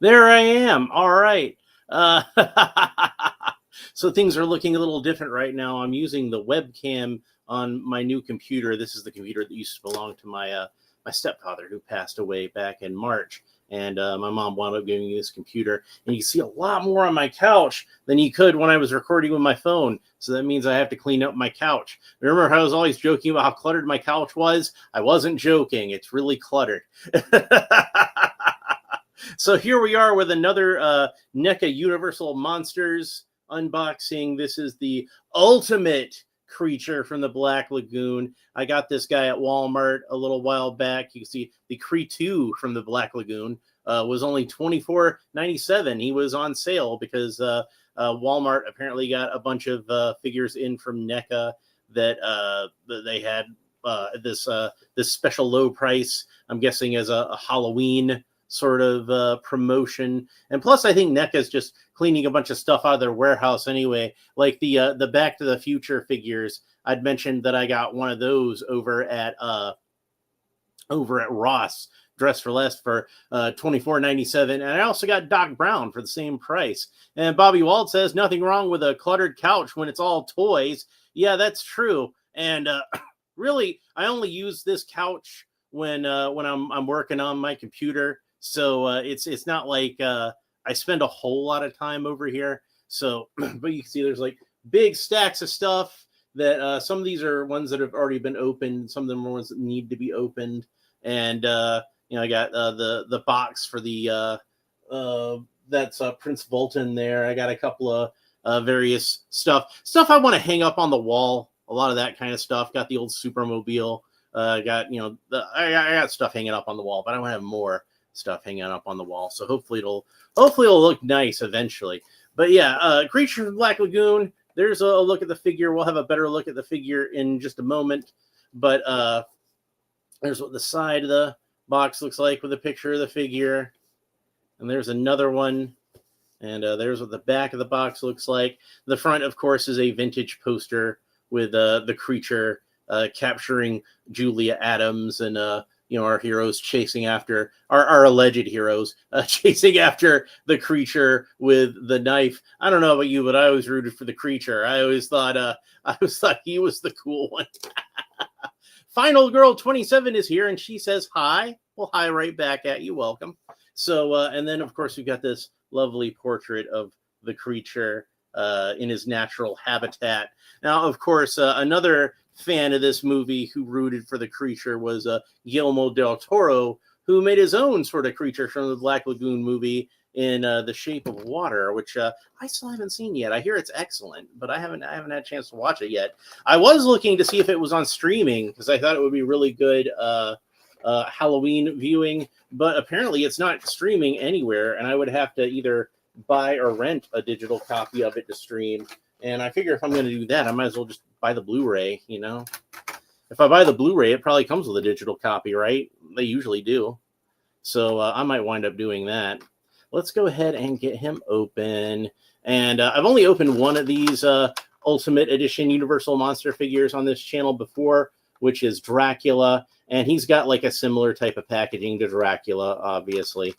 There I am. All right. Uh, so things are looking a little different right now. I'm using the webcam on my new computer. This is the computer that used to belong to my stepfather who passed away back in March. And my mom wound up giving me this computer, and you see a lot more on my couch than you could when I was recording with my phone. So that means I have to clean up my couch. Remember how I was always joking about how cluttered my couch was? I wasn't joking. It's really cluttered. So here we are with another NECA Universal Monsters unboxing. This is the ultimate creature from the Black Lagoon. I got this guy at Walmart a little while back. You can see the Cree 2 from the Black Lagoon was only $24.97. He was on sale because Walmart apparently got a bunch of figures in from NECA that they had this special low price. I'm guessing as a Halloween sort of promotion. And plus, I think NECA is just cleaning a bunch of stuff out of their warehouse anyway. Like the Back to the Future figures. I'd mentioned that I got one of those over at Ross, Dress for Less, for $24.97. And I also got Doc Brown for the same price. And Bobby Wald says, nothing wrong with a cluttered couch when it's all toys. Yeah, that's true. And really, I only use this couch when I'm working on my computer. So it's not like I spend a whole lot of time over here. So, but you can see there's like big stacks of stuff that some of these are ones that have already been opened. Some of them are ones that need to be opened. And I got the box for the that's Prince Volton there. I got a couple of various stuff I want to hang up on the wall. A lot of that kind of stuff. Got the old Supermobile. Got I got stuff hanging up on the wall, but I want to have more stuff hanging up on the wall. So hopefully it'll look nice eventually. But yeah, Creature from Black Lagoon. There's a look at the figure. We'll have a better look at the figure in just a moment. But there's what the side of the box looks like with a picture of the figure. And there's another one. And there's what the back of the box looks like. The front, of course, is a vintage poster with the creature capturing Julia Adams and our heroes chasing after our alleged heroes chasing after the creature with the knife. I don't know about you, but I always rooted for the creature. I always thought he was the cool one. Final Girl 27 is here, and she says hi. Well, hi right back at you. Welcome. So, and then of course we've got this lovely portrait of the creature in his natural habitat. Now, of course, another fan of this movie who rooted for the creature was Guillermo del Toro, who made his own sort of creature from the Black Lagoon movie in The Shape of Water, which I still haven't seen yet. I hear it's excellent, but I haven't had a chance to watch it yet. I was looking to see if it was on streaming because I thought it would be really good Halloween viewing, but apparently it's not streaming anywhere, and I would have to either buy or rent a digital copy of it to stream. And I figure if I'm going to do that, I might as well just buy the Blu-ray, If I buy the Blu-ray, it probably comes with a digital copy, right? They usually do. So I might wind up doing that. Let's go ahead and get him open. And I've only opened one of these Ultimate Edition Universal Monster figures on this channel before, which is Dracula. And he's got like a similar type of packaging to Dracula, obviously.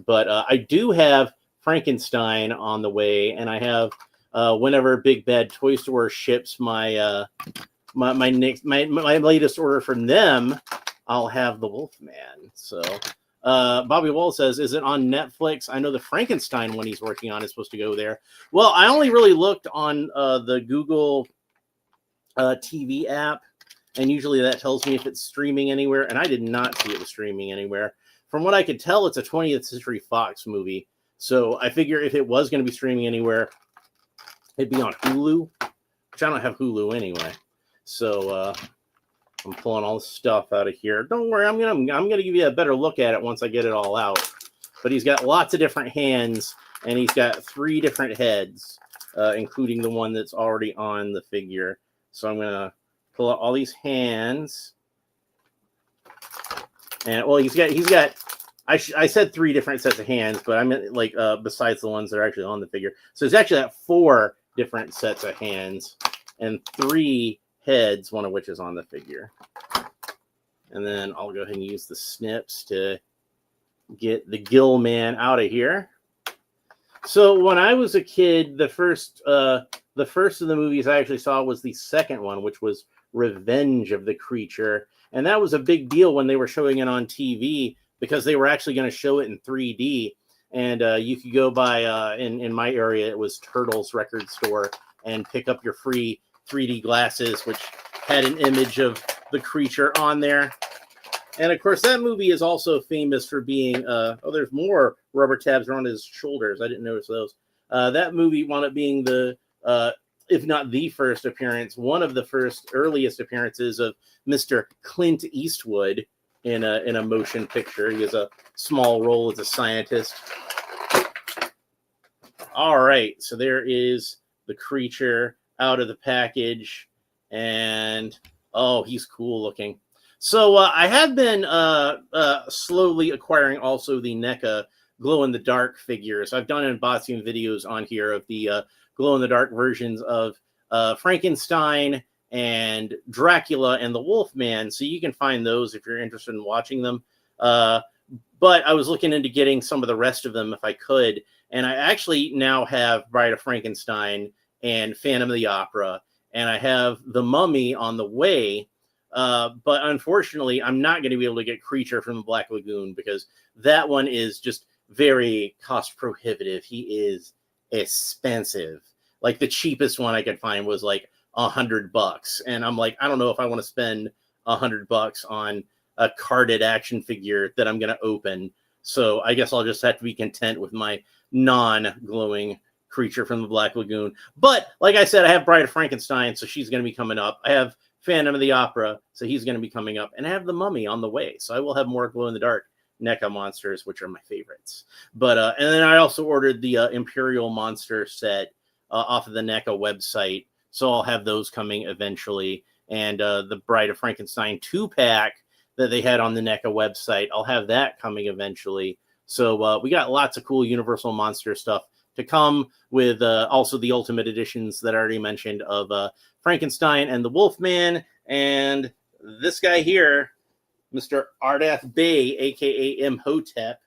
But I do have Frankenstein on the way, and I have whenever Big Bad Toy Store ships my latest order from them, I'll have the Wolfman. So Bobby Wall says, is it on Netflix? I know the Frankenstein one he's working on is supposed to go there. Well, I only really looked on the Google TV app, and usually that tells me if it's streaming anywhere, and I did not see it was streaming anywhere. From what I could tell, it's a 20th Century Fox movie. So I figure if it was going to be streaming anywhere, it'd be on Hulu, which I don't have Hulu anyway. So I'm pulling all the stuff out of here. Don't worry, I'm gonna give you a better look at it once I get it all out. But he's got lots of different hands, and he's got 3 different heads, including the one that's already on the figure. So I'm gonna pull out all these hands, and well, he's got. I said 3 different sets of hands, but I meant like besides the ones that are actually on the figure. So he's actually got 4 different sets of hands and 3 heads, one of which is on the figure. And then I'll go ahead and use the snips to get the Gill Man out of here. So when I was a kid, the first of the movies I actually saw was the second one, which was Revenge of the Creature. And that was a big deal when they were showing it on TV because they were actually going to show it in 3D. And you could go by, in my area, it was Turtles Record Store, and pick up your free 3D glasses, which had an image of the creature on there. And of course, that movie is also famous for being, there's more rubber tabs around his shoulders. I didn't notice those. That movie wound up being the, if not the first appearance, one of the first earliest appearances of Mr. Clint Eastwood in a motion picture. He has a small role as a scientist. All right, so there is the creature out of the package, and oh, he's cool looking. So I have been slowly acquiring also the NECA glow-in-the-dark figures. I've done unboxing videos on here of the glow-in-the-dark versions of Frankenstein and Dracula and the Wolfman, so you can find those if you're interested in watching them. But I was looking into getting some of the rest of them if I could, and I actually now have Bride of Frankenstein and Phantom of the Opera, and I have The Mummy on the way. But unfortunately, I'm not going to be able to get Creature from the Black Lagoon because that one is just very cost prohibitive. He is expensive. Like the cheapest one I could find was like $100, and I'm like, I don't know if I want to spend $100 on a carded action figure that I'm going to open. So I guess I'll just have to be content with my non-glowing Creature from the Black Lagoon. But like I said, I have Bride of Frankenstein, so she's going to be coming up. I have Phantom of the Opera, so he's going to be coming up, and I have the Mummy on the way, so I will have more glow-in-the-dark NECA monsters, which are my favorites. But and then I also ordered the Imperial Monster set off of the NECA website, so I'll have those coming eventually, and the Bride of Frankenstein 2-pack that they had on the NECA website, I'll have that coming eventually. So we got lots of cool Universal Monster stuff to come, with also the Ultimate Editions that I already mentioned of Frankenstein and the Wolfman, and this guy here, Mr. Ardath Bey, aka Imhotep,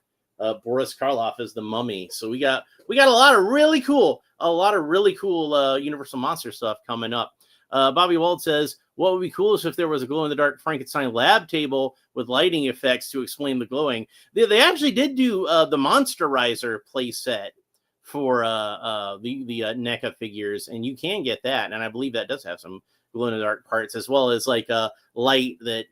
Boris Karloff as the Mummy. So we got a lot of really cool Universal Monster stuff coming up. Bobby Wald says, what would be cool is if there was a glow-in-the-dark Frankenstein lab table with lighting effects to explain the glowing. They actually did do the Monsterizer play set for the NECA figures, and you can get that, and I believe that does have some glow-in-the-dark parts, as well as like a light that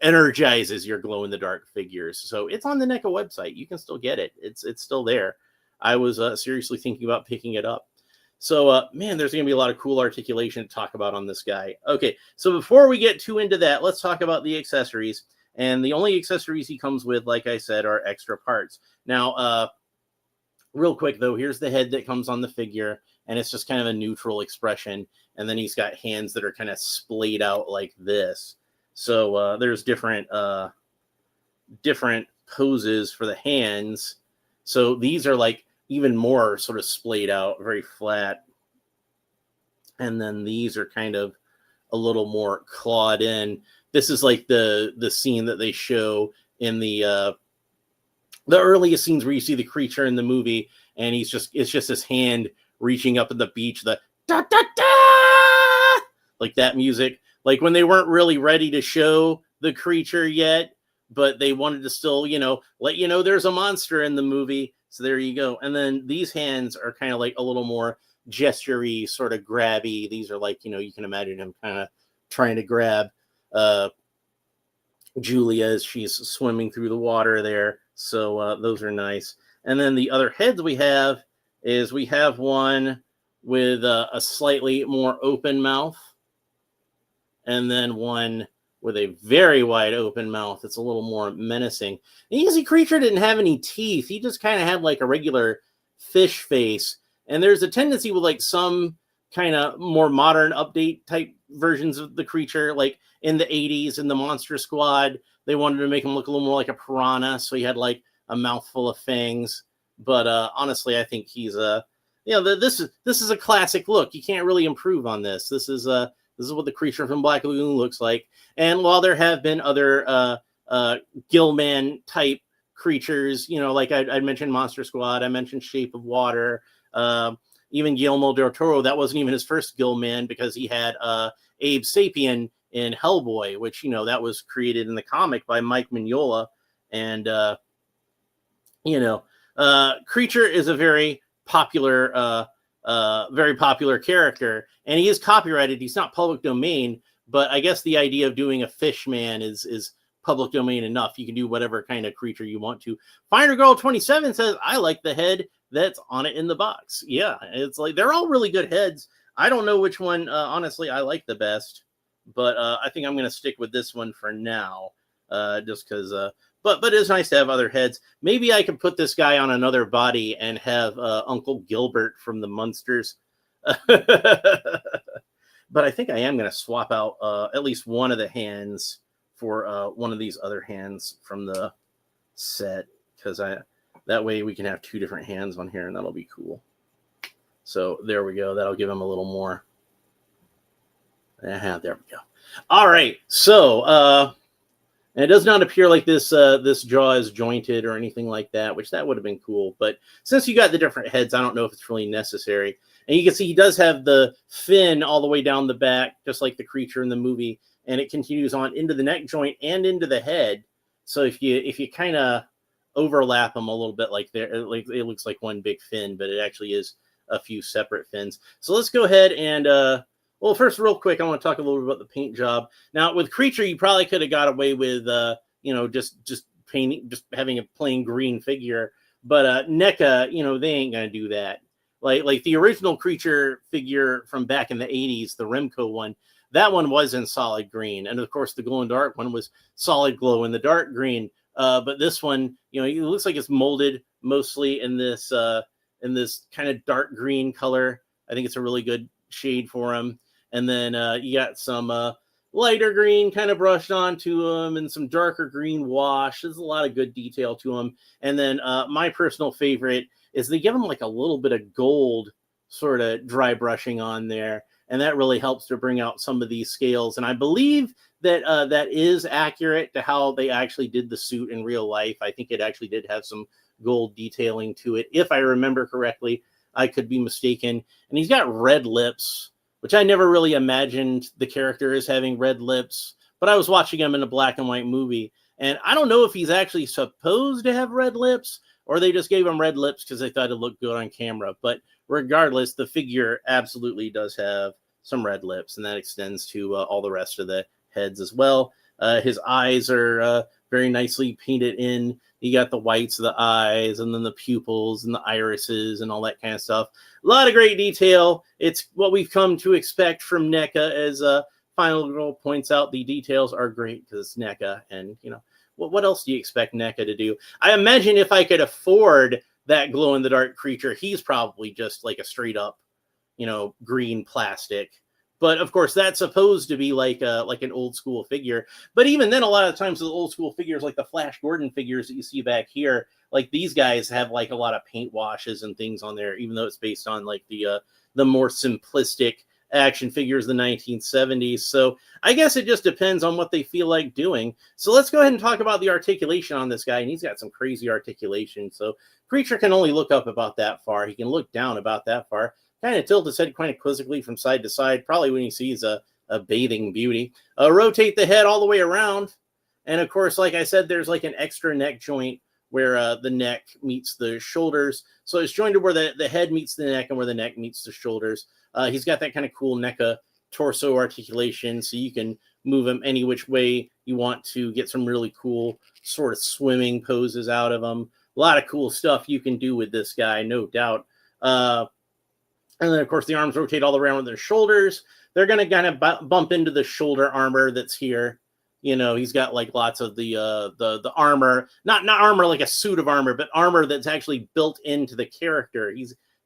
energizes your glow-in-the-dark figures. So it's on the NECA website. You can still get it. It's still there. I was seriously thinking about picking it up. So, man, there's going to be a lot of cool articulation to talk about on this guy. Okay, so before we get too into that, let's talk about the accessories. And the only accessories he comes with, like I said, are extra parts. Now, real quick, though, here's the head that comes on the figure, and it's just kind of a neutral expression. And then he's got hands that are kind of splayed out like this. So there's different poses for the hands. So these are like even more sort of splayed out, very flat. And then these are kind of a little more clawed in. This is like the scene that they show in the earliest scenes where you see the creature in the movie, and it's just his hand reaching up at the beach, the da da da, like that music. Like when they weren't really ready to show the creature yet, but they wanted to still, let you know there's a monster in the movie. So there you go. And then these hands are kind of like a little more gesture-y, sort of grabby. These are like, you can imagine him kind of trying to grab Julia as she's swimming through the water there. So those are nice. And then the other heads we have one with a slightly more open mouth, and then one with a very wide open mouth. It's a little more menacing. The Easy Creature didn't have any teeth. He just kind of had like a regular fish face. And there's a tendency with like some kind of more modern update type versions of the creature, like in the 80s in the Monster Squad, they wanted to make him look a little more like a piranha. So he had like a mouthful of fangs. But honestly, I think he's this is a classic look. You can't really improve on this. This is what the Creature from Black Lagoon looks like. And while there have been other Gillman type creatures, you know, like I mentioned Monster Squad, I mentioned Shape of Water, even Guillermo del Toro. That wasn't even his first Gill man, because he had Abe Sapien in Hellboy, which, you know, that was created in the comic by Mike Mignola. And you know, Creature is a very popular character, and he is copyrighted. He's not public domain, but I guess the idea of doing a fish man is public domain enough. You can do whatever kind of creature you want to. Finder Girl 27 says, I like the head that's on it in the box. Yeah, it's like they're all really good heads. I don't know which one, honestly, I like the best, but I think I'm going to stick with this one for now, just because. But it's nice to have other heads. Maybe I could put this guy on another body and have Uncle Gilbert from the Munsters. But I think I am going to swap out at least one of the hands for one of these other hands from the set, because that way we can have two different hands on here, and that'll be cool. So there we go. That'll give him a little more. There we go. All right. So and it does not appear like this jaw is jointed or anything like that, which that would have been cool. But since you got the different heads, I don't know if it's really necessary. And you can see he does have the fin all the way down the back, just like the creature in the movie, and it continues on into the neck joint and into the head. So if you kind of overlap them a little bit, like there, like it looks like one big fin, but it actually is a few separate fins. So let's go ahead and well, first, real quick, I want to talk a little bit about the paint job. Now, with Creature, you probably could have got away with you know, just painting, just having a plain green figure. But NECA, you know, they ain't gonna do that. Like the original Creature figure from back in the 80s, the Remco one, that one was in solid green. And of course, the glow in the dark one was solid glow in the dark green. But this one, you know, it looks like it's molded mostly in this kind of dark green color. I think it's a really good shade for him. And then you got some lighter green kind of brushed onto them, and some darker green wash. There's a lot of good detail to them. And then my personal favorite is they give them like a little bit of gold sort of dry brushing on there. And that really helps to bring out some of these scales. And I believe that that is accurate to how they actually did the suit in real life. I think it actually did have some gold detailing to it, if I remember correctly. I could be mistaken. And he's got red lips, which I never really imagined the character as having red lips. But I was watching him in a black and white movie, and I don't know if he's actually supposed to have red lips, or they just gave him red lips because they thought it looked good on camera. But regardless, the figure absolutely does have some red lips, and that extends to all the rest of the heads as well. His eyes are very nicely painted in. You got the whites of the eyes, and then the pupils and the irises and all that kind of stuff. A lot of great detail. It's what we've come to expect from NECA. As Final Girl points out, the details are great because it's NECA. And, you know, what else do you expect NECA to do? I imagine if I could afford that glow-in-the-dark Creature, he's probably just like a straight-up, you know, green plastic. But of course, that's supposed to be like an old school figure. But even then, a lot of times the old school figures, like the Flash Gordon figures that you see back here, like these guys have like a lot of paint washes and things on there, even though it's based on like the more simplistic action figures of the 1970s. So I guess it just depends on what they feel like doing. So let's go ahead and talk about the articulation on this guy. And he's got some crazy articulation. So Creature can only look up about that far. He can look down about that far. Kind of tilt his head kind of quizzically from side to side, probably when he sees a bathing beauty. Rotate the head all the way around. And of course, like I said, there's like an extra neck joint where the neck meets the shoulders. So it's jointed where the head meets the neck and where the neck meets the shoulders. He's got that kind of cool NECA torso articulation, so you can move him any which way you want to get some really cool sort of swimming poses out of him. A lot of cool stuff you can do with this guy, no doubt. And then, of course, the arms rotate all around with their shoulders. They're going to kind of bump into the shoulder armor that's here. You know, he's got like lots of the armor, not armor like a suit of armor, but armor that's actually built into the character.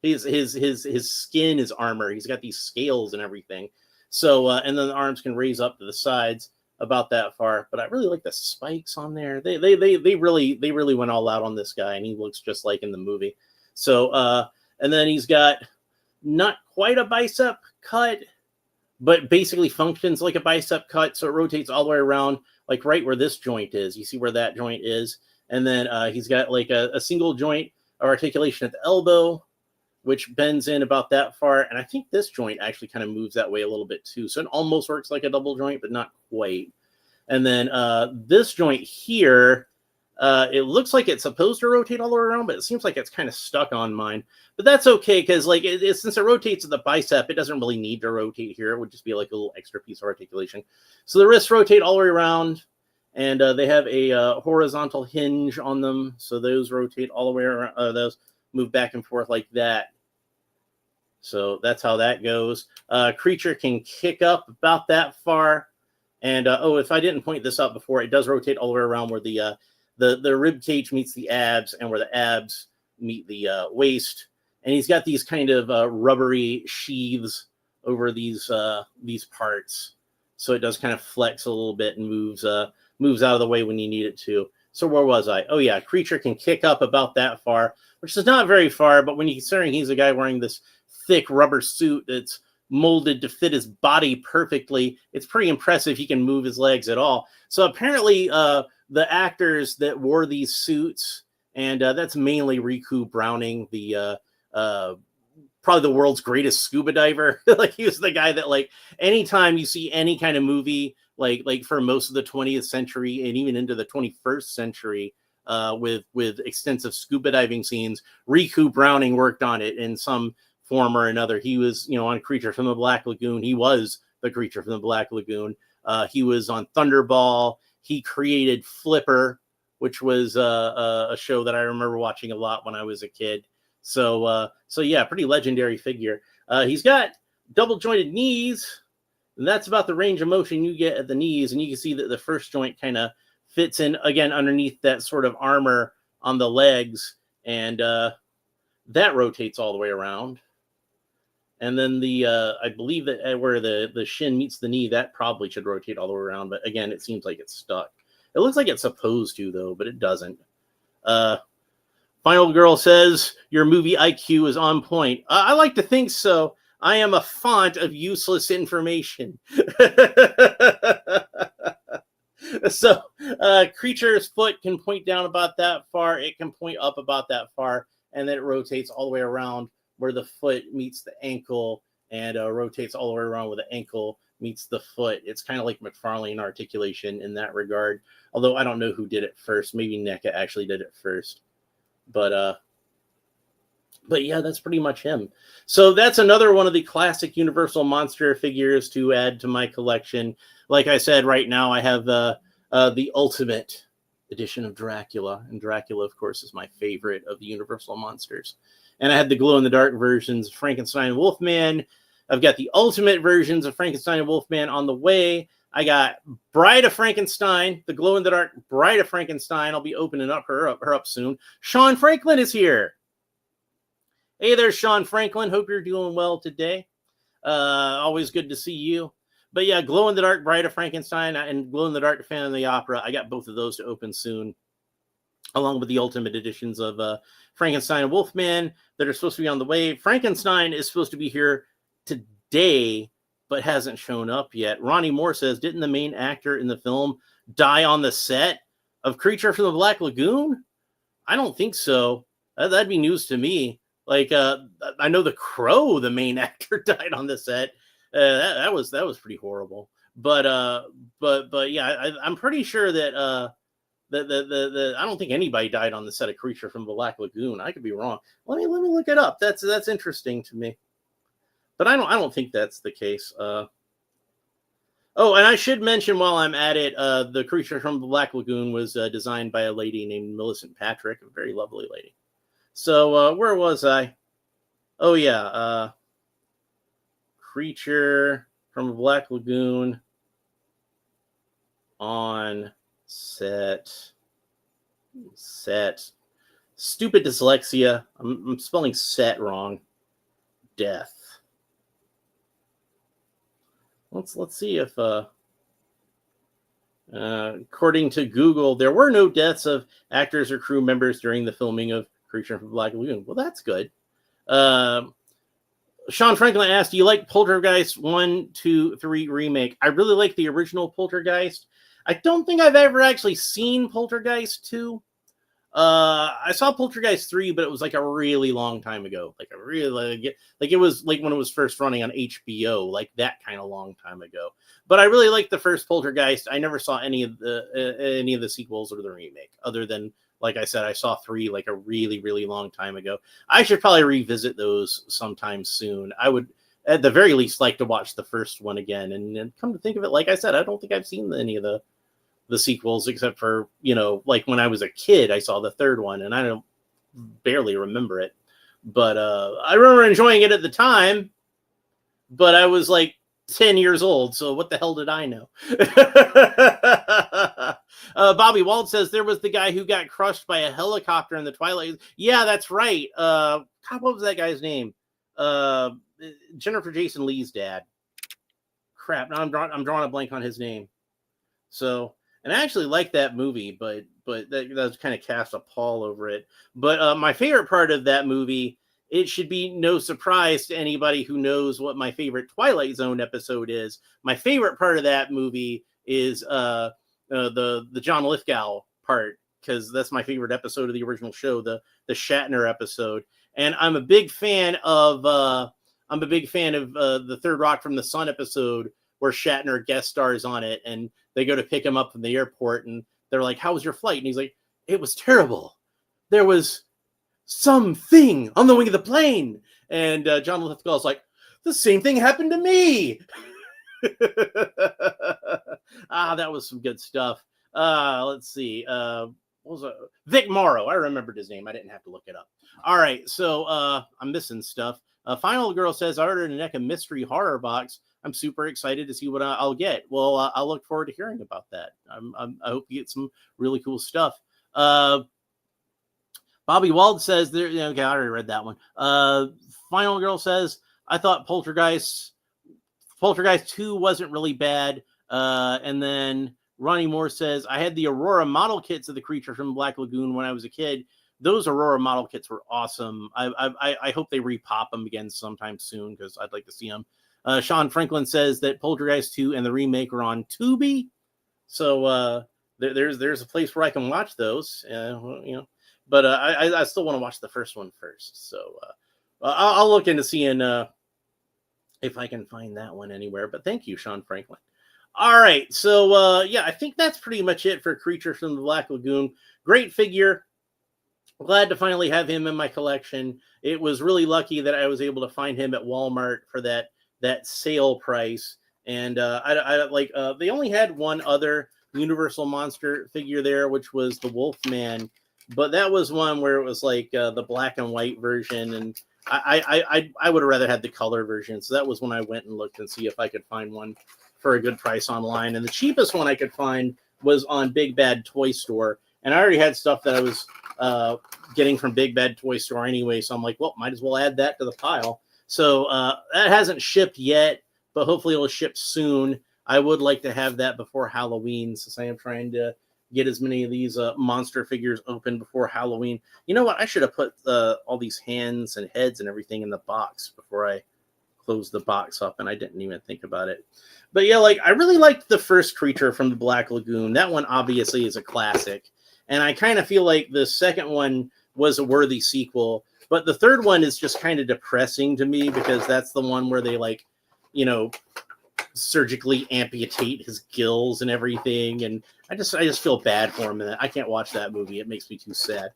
His skin is armor. He's got these scales and everything. So, and then the arms can raise up to the sides about that far. But I really like the spikes on there. They really went all out on this guy, and he looks just like in the movie. So, and then he's got not quite a bicep cut, but basically functions like a bicep cut. So it rotates all the way around, like right where this joint is. You see where that joint is? And then he's got like a single joint of articulation at the elbow, which bends in about that far. And I think this joint actually kind of moves that way a little bit too. So it almost works like a double joint, but not quite. And then this joint here, it looks like it's supposed to rotate all the way around, but it seems like it's kind of stuck on mine. But that's okay, because like since it rotates at the bicep, it doesn't really need to rotate here. It would just be like a little extra piece of articulation. So the wrists rotate all the way around, and they have a horizontal hinge on them. So those rotate all the way around. Those move back and forth like that. So that's how that goes. Creature can kick up about that far. And if I didn't point this out before, it does rotate all the way around where the rib cage meets the abs and where the abs meet the waist. And he's got these kind of rubbery sheaths over these parts. So it does kind of flex a little bit and moves out of the way when you need it to. So where was I? Oh, yeah. Creature can kick up about that far, which is not very far. But when you're considering he's a guy wearing this thick rubber suit that's molded to fit his body perfectly, it's pretty impressive he can move his legs at all. So apparently the actors that wore these suits, and that's mainly Riku Browning, the probably the world's greatest scuba diver. Like he was the guy that, like, anytime you see any kind of movie, like for most of the 20th century and even into the 21st century, with extensive scuba diving scenes, Riku Browning worked on it in some form or another. He was, on Creature from the Black Lagoon. He was the Creature from the Black Lagoon. He was on Thunderball. He created Flipper, which was a show that I remember watching a lot when I was a kid. So yeah, pretty legendary figure. He's got double jointed knees, and that's about the range of motion you get at the knees. And you can see that the first joint kind of fits in again underneath that sort of armor on the legs, and that rotates all the way around. And then I believe that where the shin meets the knee, that probably should rotate all the way around. But again, it seems like it's stuck. It looks like it's supposed to, though, but it doesn't. Final Girl says, your movie IQ is on point. I like to think so. I am a font of useless information. So Creature's foot can point down about that far. It can point up about that far. And then it rotates all the way around where the foot meets the ankle, and rotates all the way around where the ankle meets the foot. It's kind of like McFarlane articulation in that regard. Although I don't know who did it first. Maybe Neca actually did it first. But yeah, that's pretty much him. So that's another one of the classic Universal monster figures to add to my collection. Like I said, right now I have the Ultimate edition of Dracula, and Dracula, of course, is my favorite of the Universal monsters. And I had the glow-in-the-dark versions of Frankenstein and Wolfman. I've got the Ultimate versions of Frankenstein and Wolfman on the way. I got Bride of Frankenstein, the glow-in-the-dark Bride of Frankenstein. I'll be opening her up soon. Sean Franklin is here. Hey there, Sean Franklin. Hope you're doing well today. Always good to see you. But yeah, glow-in-the-dark Bride of Frankenstein and glow-in-the-dark Phantom of the Opera. I got both of those to open soon, along with the Ultimate editions of Frankenstein and Wolfman that are supposed to be on the way. Frankenstein is supposed to be here today, but hasn't shown up yet. Ronnie Moore says, didn't the main actor in the film die on the set of Creature from the Black Lagoon? I don't think so. That'd be news to me. Like, I know The Crow, the main actor, died on the set. That was pretty horrible. But yeah, I'm pretty sure that I don't think anybody died on the set of Creature from the Black Lagoon. I could be wrong. Let me look it up. That's interesting to me. But I don't think that's the case. Oh, and I should mention while I'm at it, the Creature from the Black Lagoon was designed by a lady named Millicent Patrick, a very lovely lady. So where was I? Oh yeah, Creature from the Black Lagoon on set. Stupid dyslexia. I'm spelling set wrong. Death. Let's see if according to Google, there were no deaths of actors or crew members during the filming of Creature from the Black Lagoon. Well, that's good. Sean Franklin asked, do you like Poltergeist 1, 2, 3 remake? I really like the original Poltergeist. I don't think I've ever actually seen Poltergeist 2. I saw Poltergeist 3, but it was like a really long time ago. Like a really like it was like when it was first running on HBO, like that kind of long time ago. But I really liked the first Poltergeist. I never saw any of the sequels or the remake, other than, like I said, I saw 3 like a really, really long time ago. I should probably revisit those sometime soon. I would, at the very least, like to watch the first one again. And come to think of it, like I said, I don't think I've seen any of the sequels, except for, like when I was a kid, I saw the third one, and I don't barely remember it. But I remember enjoying it at the time, but I was like 10 years old, so what the hell did I know? Bobby Wald says there was the guy who got crushed by a helicopter in the Twilight. Yeah, that's right. God, what was that guy's name? Jennifer Jason Leigh's dad. Crap, now I'm drawing a blank on his name. So, and I actually like that movie, but that kind of cast a pall over it. But my favorite part of that movie, it should be no surprise to anybody who knows what my favorite Twilight Zone episode is. My favorite part of that movie is the John Lithgow part, because that's my favorite episode of the original show, the Shatner episode. And I'm a big fan of the Third Rock from the Sun episode, where Shatner guest stars on it, and they go to pick him up from the airport, and they're like, "How was your flight?" And he's like, "It was terrible. There was something on the wing of the plane." And John Lithgow's like, "The same thing happened to me." That was some good stuff. Let's see. What was it? Vic Morrow. I remembered his name. I didn't have to look it up. All right, so I'm missing stuff. Final Girl says, I ordered a Neca mystery horror box. I'm super excited to see what I'll get. Well, I'll look forward to hearing about that. I hope you get some really cool stuff. Bobby Wald says, okay, I already read that one. Final Girl says, I thought Poltergeist 2 wasn't really bad. And then Ronnie Moore says, I had the Aurora model kits of the creature from Black Lagoon when I was a kid. Those Aurora model kits were awesome. I hope they repop them again sometime soon, because I'd like to see them. Sean Franklin says that Poltergeist 2 and the remake are on Tubi. So there's a place where I can watch those, But I still want to watch the first one first. So I'll look into seeing if I can find that one anywhere. But thank you, Sean Franklin. All right. So, I think that's pretty much it for Creature from the Black Lagoon. Great figure. Glad to finally have him in my collection. It was really lucky that I was able to find him at Walmart for that sale price. And they only had one other Universal monster figure there, which was the Wolfman. But that was one where it was like the black and white version, and I would have rather had the color version. So that was when I went and looked and see if I could find one for a good price online. And the cheapest one I could find was on Big Bad Toy Store. And I already had stuff that I was getting from Big Bad Toy Store anyway. So I'm like, well, might as well add that to the pile. So that hasn't shipped yet, but hopefully it'll ship soon. I would like to have that before Halloween, since I am trying to get as many of these monster figures open before Halloween. You know what? I should have put all these hands and heads and everything in the box before I closed the box up, and I didn't even think about it. But yeah, I really liked the first Creature from the Black Lagoon. That one obviously is a classic. And I kind of feel like the second one was a worthy sequel. But the third one is just kind of depressing to me, because that's the one where they surgically amputate his gills and everything, and I just feel bad for him, and I can't watch that movie. It makes me too sad.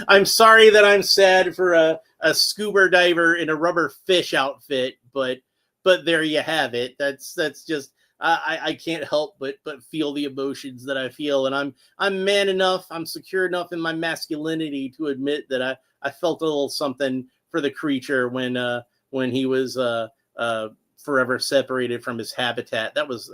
I'm sorry that I'm sad for a scuba diver in a rubber fish outfit, but there you have it. That's just I can't help but feel the emotions that I feel, and I'm man enough, I'm secure enough in my masculinity to admit that I felt a little something for the creature when he was forever separated from his habitat. That was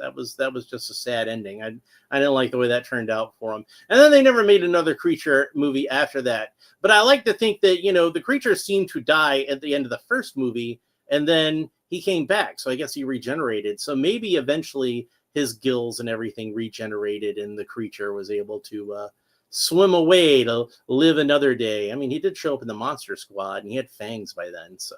just a sad ending. I didn't like the way that turned out for him. And then they never made another Creature movie after that. But I like to think that, the creature seemed to die at the end of the first movie, and then he came back. So I guess he regenerated. So maybe eventually his gills and everything regenerated, and the creature was able to swim away to live another day. I mean, he did show up in the Monster Squad, and he had fangs by then. So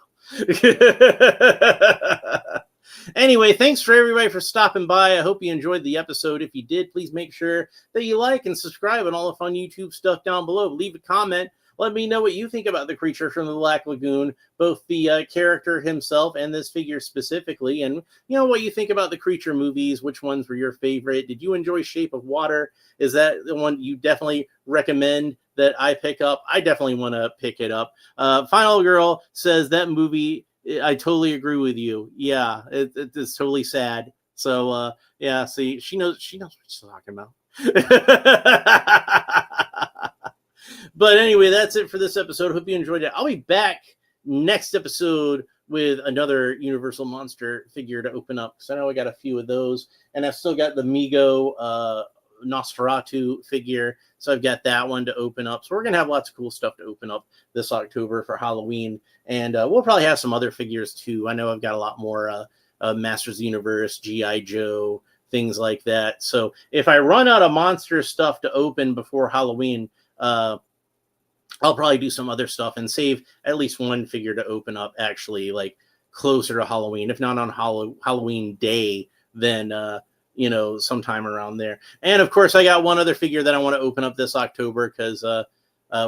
Anyway, thanks for everybody for stopping by. I hope you enjoyed the episode. If you did, please make sure that you like and subscribe and all the fun YouTube stuff down below. Leave a comment. Let me know what you think about the creature from the Black Lagoon, both the character himself and this figure specifically, and what you think about the creature movies. Which ones were your favorite? Did you enjoy Shape of Water? Is that the one you definitely recommend that I pick up? I definitely want to pick it up. Final Girl says that movie, I totally agree with you. Yeah, it's totally sad. So yeah, see, she knows what she's talking about. But anyway, that's it for this episode. Hope you enjoyed it. I'll be back next episode with another Universal Monster figure to open up, because I know I got a few of those, and I've still got the Mego Nosferatu figure, so I've got that one to open up. So we're gonna have lots of cool stuff to open up this October for Halloween, and we'll probably have some other figures too. I know I've got a lot more Masters of the Universe, G.I. Joe, things like that. So if I run out of monster stuff to open before Halloween, I'll probably do some other stuff and save at least one figure to open up actually like closer to Halloween, if not on Halloween day, then sometime around there. And of course I got one other figure that I want to open up this October, because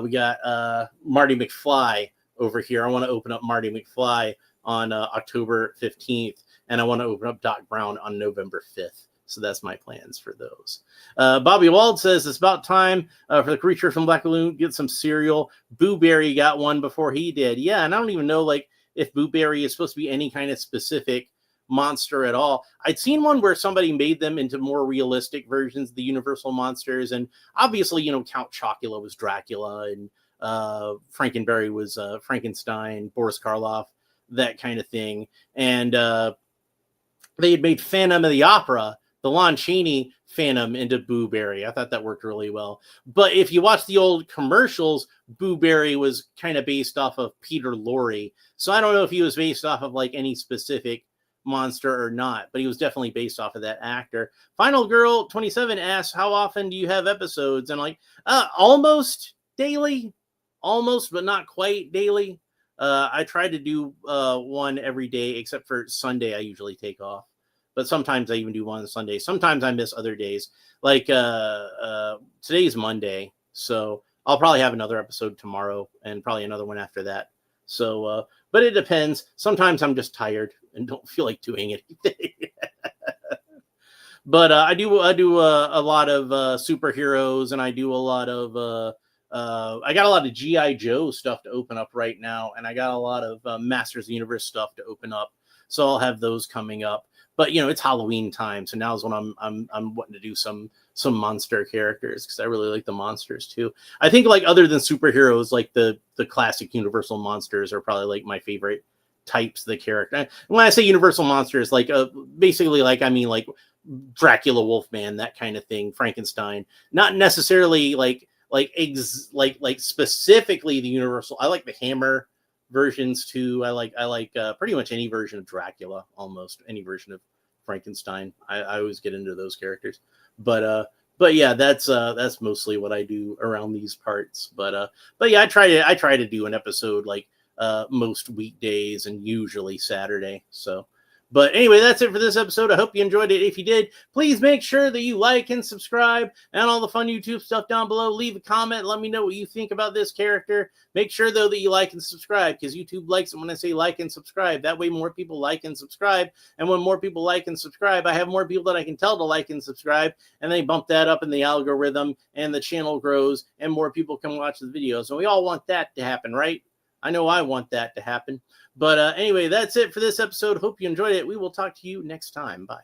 we got Marty McFly over here. I want to open up Marty McFly on October 15th, and I want to open up Doc Brown on November 5th. So that's my plans for those. Bobby Wald says it's about time for the creature from Black Lagoon get some cereal. Boo Berry got one before he did. Yeah, and I don't even know if Boo Berry is supposed to be any kind of specific monster at all. I'd seen one where somebody made them into more realistic versions of the Universal monsters, and obviously, Count Chocula was Dracula, and Frankenberry was Frankenstein, Boris Karloff, that kind of thing. And they had made Phantom of the Opera, the Lon Chaney Phantom, into Boo Berry. I thought that worked really well. But if you watch the old commercials, Boo Berry was kind of based off of Peter Lorre. So I don't know if he was based off of any specific monster or not, but he was definitely based off of that actor. Final Girl 27 asks, how often do you have episodes? And almost daily, almost, but not quite daily. I try to do one every day, except for Sunday. I usually take off. But sometimes I even do one on Sunday. Sometimes I miss other days. Today's Monday, so I'll probably have another episode tomorrow and probably another one after that. So, but it depends. Sometimes I'm just tired and don't feel like doing anything. But I do a lot of superheroes, and I do a lot of I got a lot of G.I. Joe stuff to open up right now, and I got a lot of Masters of the Universe stuff to open up. So I'll have those coming up. But it's Halloween time, so now is when I'm wanting to do some monster characters, because I really like the monsters too. I think other than superheroes, the classic Universal monsters are probably my favorite types of the character. And when I say Universal monsters, basically I mean Dracula, Wolfman, that kind of thing, Frankenstein. Not necessarily specifically the Universal. I like the Hammer versions too. I like pretty much any version of Dracula, almost any version of Frankenstein. I always get into those characters, but yeah, that's mostly what I do around these parts. But yeah, I try to do an episode most weekdays and usually Saturday. So. But anyway, that's it for this episode. I hope you enjoyed it. If you did, please make sure that you like and subscribe and all the fun YouTube stuff down below. Leave a comment. Let me know what you think about this character. Make sure, though, that you like and subscribe, because YouTube likes it when I say like and subscribe. That way more people like and subscribe. And when more people like and subscribe, I have more people that I can tell to like and subscribe. And they bump that up in the algorithm, and the channel grows, and more people can watch the videos. And we all want that to happen, right? I know I want that to happen. But anyway, that's it for this episode. Hope you enjoyed it. We will talk to you next time. Bye.